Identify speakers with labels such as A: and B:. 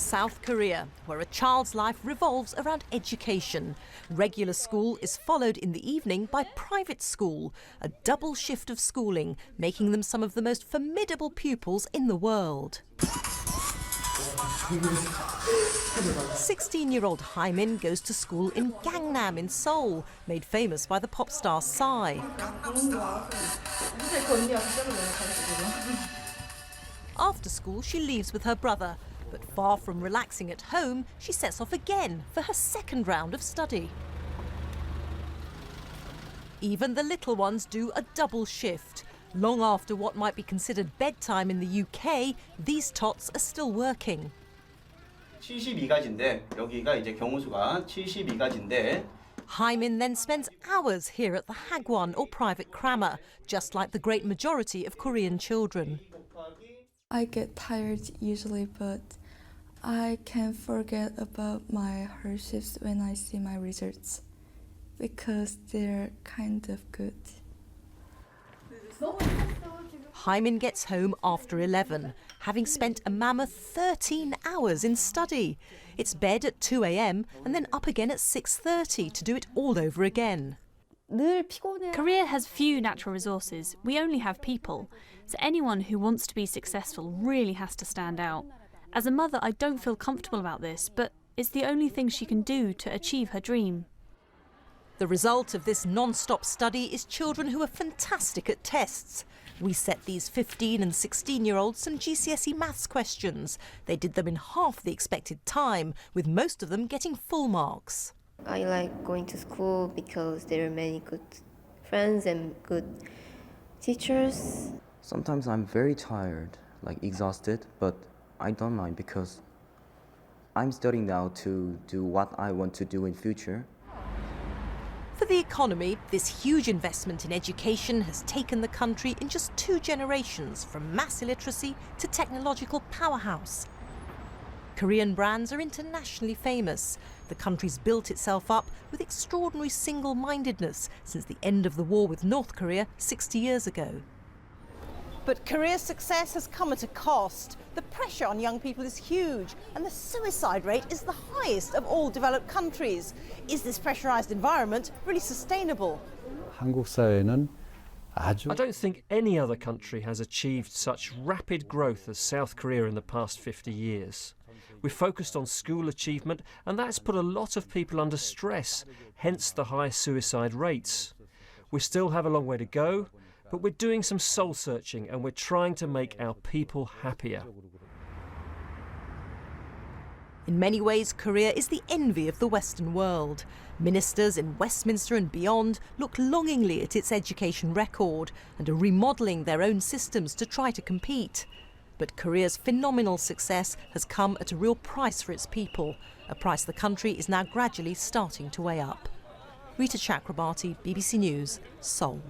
A: South Korea, where a child's life revolves around education. Regular school is followed in the evening by private school, a double shift of schooling, making them some of the most formidable pupils in the world. 16-year-old Haimin goes to school in Gangnam in Seoul, made famous by the pop star Psy. After school, she leaves with her brother. But far from relaxing at home, she sets off again for her second round of study. Even the little ones do a double shift. Long after what might be considered bedtime in the UK, these tots are still working.
B: 72가지인데 여기가 이제 경우수가 72가지인데
A: Haimin then spends hours here at the hagwon or private crammer, just like the great majority of Korean children.
C: I get tired usually, but I can forget about my hardships when I see my results because they're kind of good.
A: Haimin gets home after 11, having spent a mammoth 13 hours in study. It's bed at 2 a.m. and then up again at 6:30 to do it all over again.
D: Korea has few natural resources. We only have people. So anyone who wants to be successful really has to stand out. As a mother, I don't feel comfortable about this, but it's the only thing she can do to achieve her dream.
A: The result of this non-stop study is children who are fantastic at tests. We set these 15 and 16-year-olds some GCSE maths questions. They did them in half the expected time, with most of them getting full marks.
E: I like going to school because there are many good friends and good teachers.
F: Sometimes I'm very tired, like exhausted, but I don't mind because I'm studying now to do what I want to do in future.
A: For the economy, this huge investment in education has taken the country in just 2 generations from mass illiteracy to technological powerhouse. Korean brands are internationally famous. The country's built itself up with extraordinary single-mindedness since the end of the war with North Korea 60 years ago.
G: But Korea's success has come at a cost. The pressure on young people is huge, and the suicide rate is the highest of all developed countries. Is this pressurised environment really sustainable?
H: 한국 사회는
I: I don't think any other country has achieved such rapid growth as South Korea in the past 50 years. We've focused on school achievement, and that's put a lot of people under stress, hence the high suicide rates. We still have a long way to go, but we're doing some soul searching and we're trying to make our people happier.
A: In many ways, Korea is the envy of the Western world. Ministers in Westminster and beyond look longingly at its education record and are remodelling their own systems to try to compete. But Korea's phenomenal success has come at a real price for its people, a price the country is now gradually starting to weigh up. Rita Chakrabarti, BBC News, Seoul.